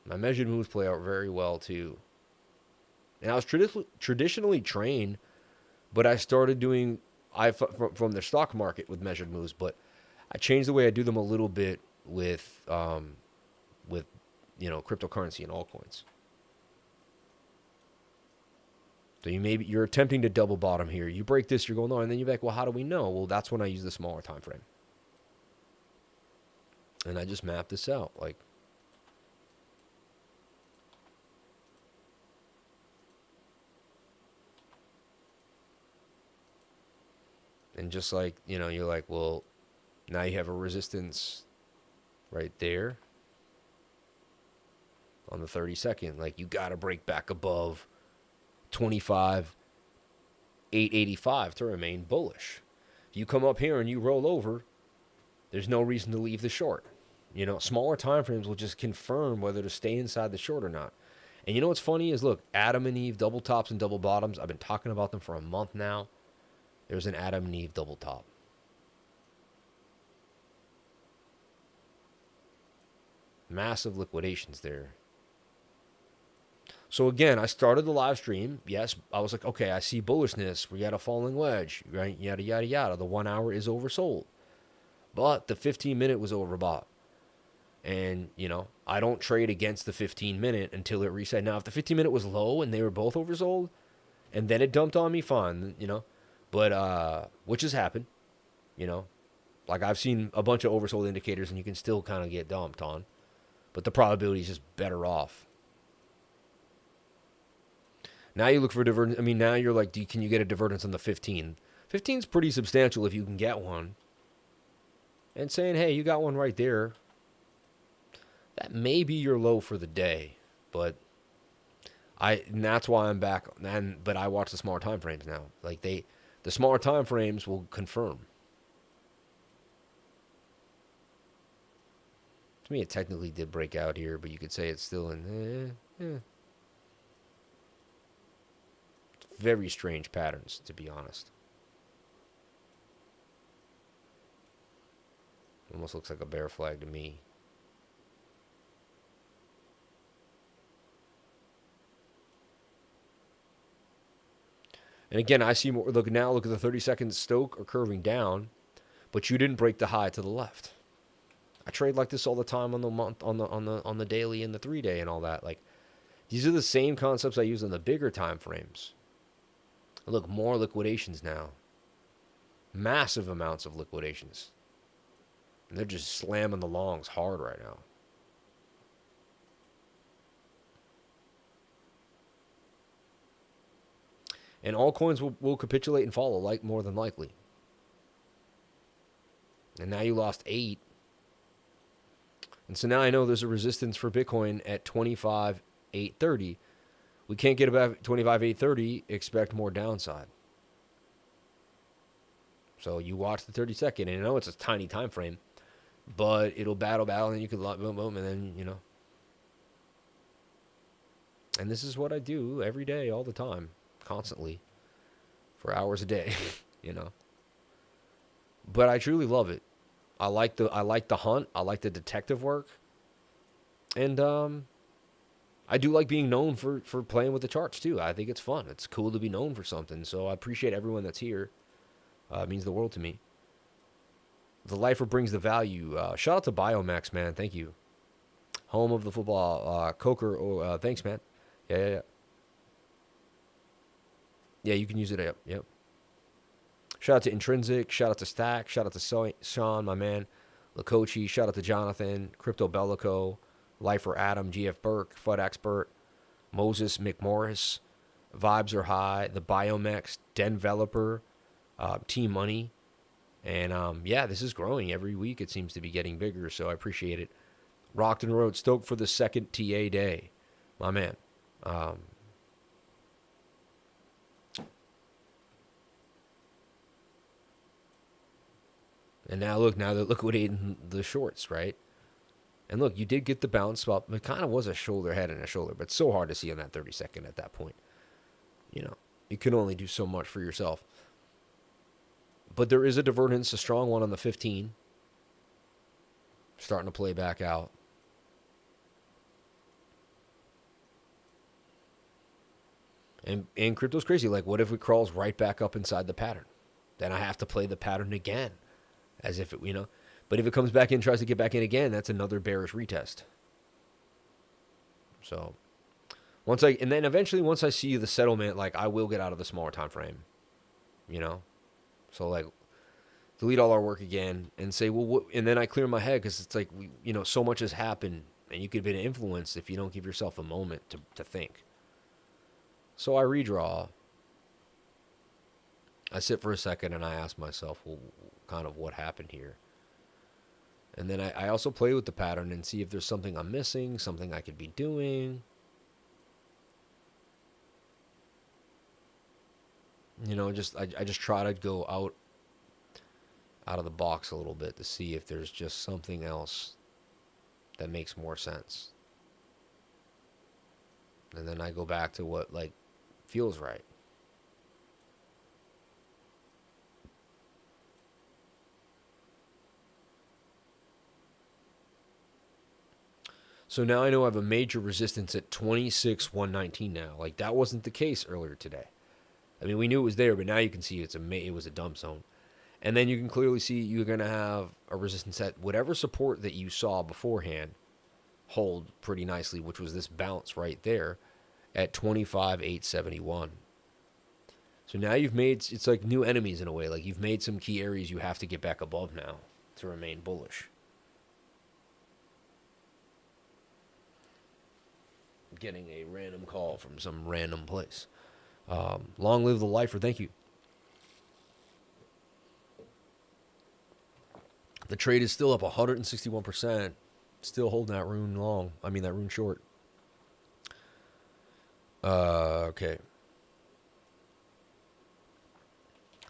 My measured moves play out very well, too. And I was traditionally trained, but I started doing from the stock market with measured moves, but I changed the way I do them a little bit with you know, cryptocurrency and altcoins. So you're attempting to double bottom here. You break this, you're going on, and then you're like, well, how do we know? Well, that's when I use the smaller time frame. And I just map this out like and just like, you know, you're like, well, now you have a resistance right there on the 30-second. Like, you got to break back above 25,885 to remain bullish. If you come up here and you roll over, there's no reason to leave the short. You know, smaller time frames will just confirm whether to stay inside the short or not. And you know what's funny is, look, Adam and Eve double tops and double bottoms. I've been talking about them for a month now. There's an Adam and Eve double top. Massive liquidations there. So again, I started the live stream. Yes, I was like, okay, I see bullishness. We got a falling wedge, right? Yada, yada, yada. The 1 hour is oversold. But the 15-minute was overbought. And, you know, I don't trade against the 15-minute until it reset. Now, if the 15-minute was low and they were both oversold, and then it dumped on me, fine, you know. But, which has happened, you know. Like, I've seen a bunch of oversold indicators, and you can still kind of get dumped on. But the probability is just better off. Now you look for divergence. I mean, now you're like, can you get a divergence on the 15? 15 is pretty substantial if you can get one. And saying, hey, you got one right there. That may be your low for the day. But and that's why I'm back. But I watch the smaller time frames now. Like, the smaller time frames will confirm. To me, it technically did break out here, but you could say it's still in. Very strange patterns, to be honest. Almost looks like a bear flag to me. And again, I see more. Look at the 30-second Stoke are curving down, but you didn't break the high to the left. I trade like this all the time on the month, on the daily and the 3-day and all that. Like, these are the same concepts I use on the bigger time frames. Look, more liquidations now. Massive amounts of liquidations. And they're just slamming the longs hard right now. And all coins will capitulate and follow, like, more than likely. And now you lost 8. And so now I know there's a resistance for Bitcoin at 25,830. We can't get above 25,830, expect more downside. So you watch the 30-second, and I know it's a tiny time frame, but it'll battle, and then you can boom, boom, and then, you know. And this is what I do every day, all the time, constantly, for hours a day, you know. But I truly love it. I like the hunt. I like the detective work, and I do like being known for playing with the charts too. I think it's fun. It's cool to be known for something. So I appreciate everyone that's here. It means the world to me. The lifer brings the value. Shout out to Biomax, man. Thank you. Home of the football. Coker. Oh, thanks, man. Yeah. Yeah, you can use it. Yep. Shout out to Intrinsic. Shout out to Stack. Shout out to Sean, my man. Lakochi. Shout out to Jonathan. Crypto Bellico. Lifer Adam. GF Burke. FUD Expert. Moses McMorris. Vibes are high. The Biomex. Denveloper. Team Money. And yeah, this is growing every week. It seems to be getting bigger, so I appreciate it. Rockton Road. Stoked for the second TA day. My man. And now look, now they're liquidating the shorts, right? And look, you did get the bounce up. It kind of was a shoulder, head, and a shoulder, but it's so hard to see on that 30-second at that point. You know, you can only do so much for yourself. But there is a divergence, a strong one on the 15. Starting to play back out. And crypto's crazy. Like, what if it crawls right back up inside the pattern? Then I have to play the pattern again. As if it, you know. But if it comes back in, tries to get back in again, that's another bearish retest. So, and then eventually once I see the settlement, like, I will get out of the smaller time frame. You know? So, like, delete all our work again and say, well, what? And then I clear my head because it's like, you know, so much has happened and you could have been influenced if you don't give yourself a moment to think. So I redraw. I sit for a second and I ask myself, well, kind of what happened here? And then I also play with the pattern and see if there's something I'm missing, something I could be doing. You know, I just try to go out of the box a little bit to see if there's just something else that makes more sense. And then I go back to what, like, feels right. So now I know I have a major resistance at 26,119 now. Like, that wasn't the case earlier today. I mean, we knew it was there, but now you can see it was a dump zone. And then you can clearly see you're going to have a resistance at whatever support that you saw beforehand hold pretty nicely, which was this bounce right there at 25,871. So now you've made, it's like new enemies in a way. Like, you've made some key areas you have to get back above now to remain bullish. Getting a random call from some random place. Long live the lifer. Thank you. The trade is still up 161%. Still holding that rune long. I mean, that rune short. Okay.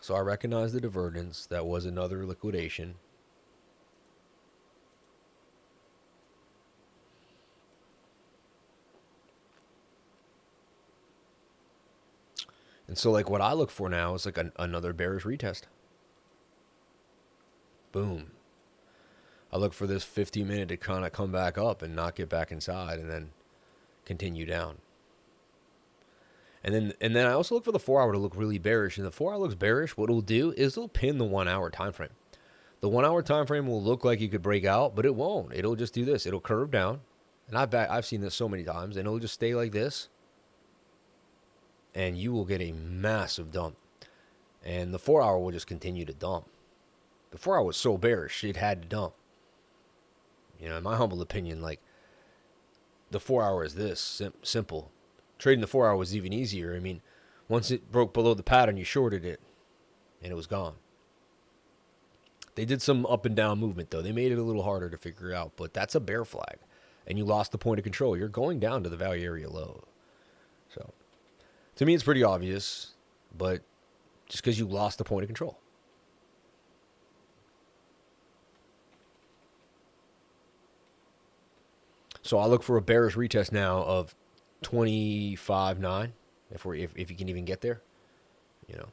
So I recognize the divergence. That was another liquidation. And so, like, what I look for now is, like, another bearish retest. Boom. I look for this 15-minute to kind of come back up and not get back inside and then continue down. And then I also look for the 4-hour to look really bearish. And the 4-hour looks bearish. What it'll do is it'll pin the 1-hour time frame. The 1-hour time frame will look like you could break out, but it won't. It'll just do this. It'll curve down. And I've seen this so many times. And it'll just stay like this. And you will get a massive dump. And the 4-hour will just continue to dump. The 4-hour was so bearish, it had to dump. You know, in my humble opinion, like, the 4-hour is this simple. Trading the 4-hour was even easier. I mean, once it broke below the pattern, you shorted it, and it was gone. They did some up and down movement though. They made it a little harder to figure out, but that's a bear flag, and you lost the point of control. You're going down to the value area low. So to me, it's pretty obvious, but just because you lost the point of control. So I look for a bearish retest now of 25.9 if you can even get there, you know.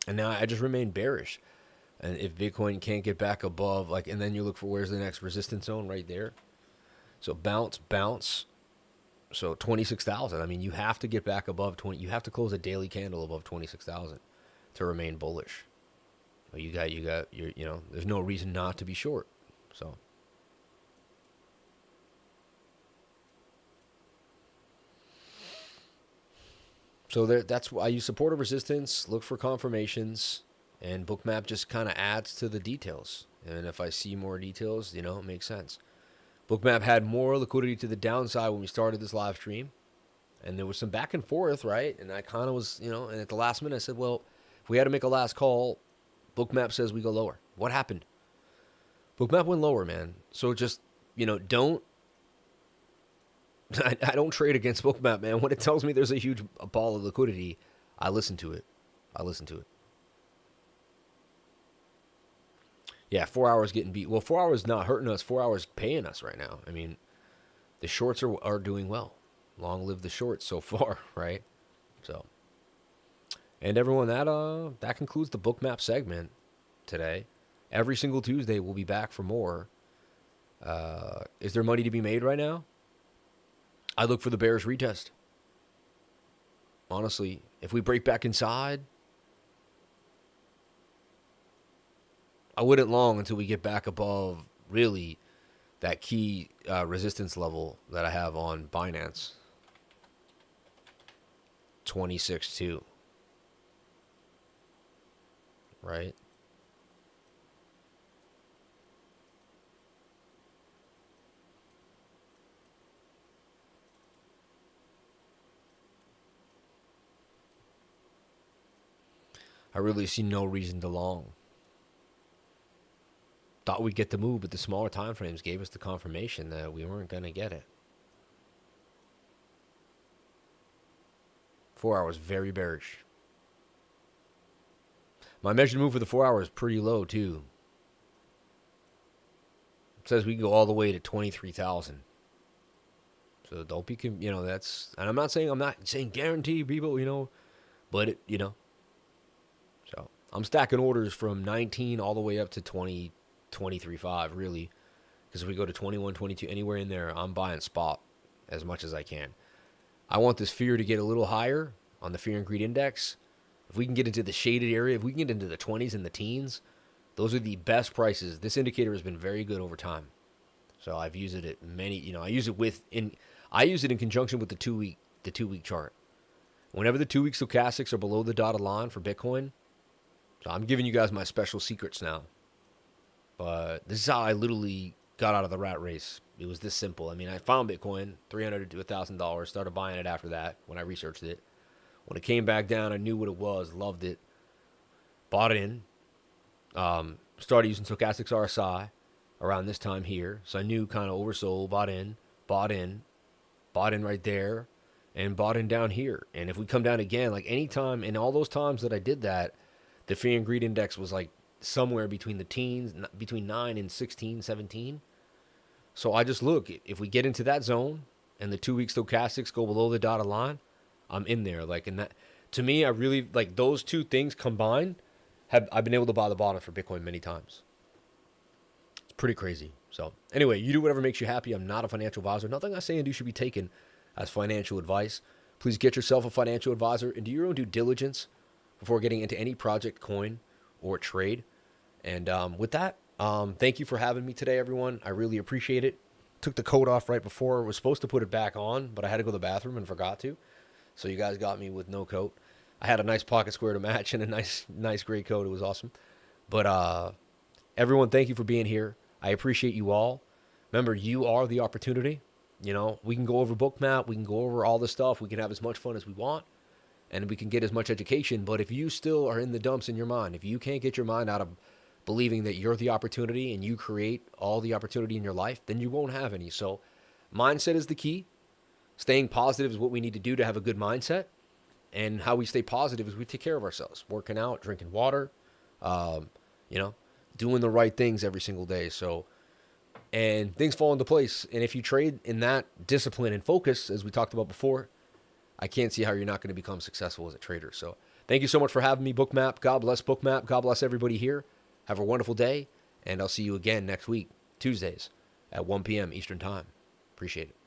And now I just remain bearish. And if Bitcoin can't get back above, like, and then you look for where's the next resistance zone right there. So bounce, bounce. So 26,000. I mean, you have to get back above 20. You have to close a daily candle above 26,000 to remain bullish. You got, there's no reason not to be short. So that's why you support a resistance, look for confirmations, and Bookmap just kind of adds to the details. And if I see more details, it makes sense. Bookmap had more liquidity to the downside when we started this live stream, and there was some back and forth, right? And I kind of was, and at the last minute I said, well, if we had to make a last call, Bookmap says we go lower. What happened? Bookmap went lower, man. So just, don't. I don't trade against Bookmap, man. When it tells me there's a huge ball of liquidity, I listen to it. Yeah, 4 hours getting beat. Well, 4 hours not hurting us. 4 hours paying us right now. I mean, the shorts are doing well. Long live the shorts so far, right? So, and everyone, that concludes the Bookmap segment today. Every single Tuesday, we'll be back for more. Is there money to be made right now? I look for the bearish retest. Honestly, if we break back inside, I wouldn't long until we get back above, really, that key resistance level that I have on Binance. 26.2. Right? I really see no reason to long. Thought we'd get the move, but the smaller time frames gave us the confirmation that we weren't going to get it. 4 hours, very bearish. My measured move for the 4 hours is pretty low, too. It says we can go all the way to 23,000. So don't be, that's, and I'm not saying guarantee people, but it, So I'm stacking orders from 19 all the way up to 20, 23.5, really. Because if we go to 21, 22, anywhere in there, I'm buying spot as much as I can. I want this fear to get a little higher on the fear and greed index. If we can get into the shaded area, if we can get into the 20s and the teens, those are the best prices. This indicator has been very good over time. So I've used it at many, I use it in conjunction with the 2-week chart. Whenever the 2-week stochastics are below the dotted line for Bitcoin, so I'm giving you guys my special secrets now. But this is how I literally got out of the rat race. It was this simple. I mean, I found Bitcoin, $300 to $1,000, started buying it after that when I researched it. When it came back down, I knew what it was, loved it, bought it in, started using stochastics RSI around this time here. So I knew kind of oversold, bought in right there, and bought in down here. And if we come down again, like any time, and all those times that I did that, the fear and greed index was like somewhere between the teens, between 9 and 16, 17. So I just look, if we get into that zone and the 2-week stochastics go below the dotted line, I'm in there. Like, and that, to me, I really, like, those two things combined, I've been able to buy the bottom for Bitcoin many times. It's pretty crazy. So anyway, you do whatever makes you happy. I'm not a financial advisor. Nothing I say and do should be taken as financial advice. Please get yourself a financial advisor and do your own due diligence before getting into any project, coin, or trade. And with that, thank you for having me today, everyone. I really appreciate it. Took the coat off right before. I was supposed to put it back on, but I had to go to the bathroom and forgot to. So you guys got me with no coat. I had a nice pocket square to match and a nice gray coat. It was awesome. But everyone, thank you for being here. I appreciate you all. Remember, you are the opportunity. We can go over Bookmap. We can go over all this stuff. We can have as much fun as we want. and we can get as much education. But if you still are in the dumps in your mind, if you can't get your mind out of believing that you're the opportunity and you create all the opportunity in your life, then you won't have any. So mindset is the key. Staying positive is what we need to do to have a good mindset. And how we stay positive is we take care of ourselves, working out, drinking water, you know, doing the right things every single day. So, and things fall into place. And if you trade in that discipline and focus, as we talked about before, I can't see how you're not going to become successful as a trader. So thank you so much for having me, Bookmap. God bless Bookmap. God bless everybody here. Have a wonderful day. And I'll see you again next week, Tuesdays at 1 p.m. Eastern Time. Appreciate it.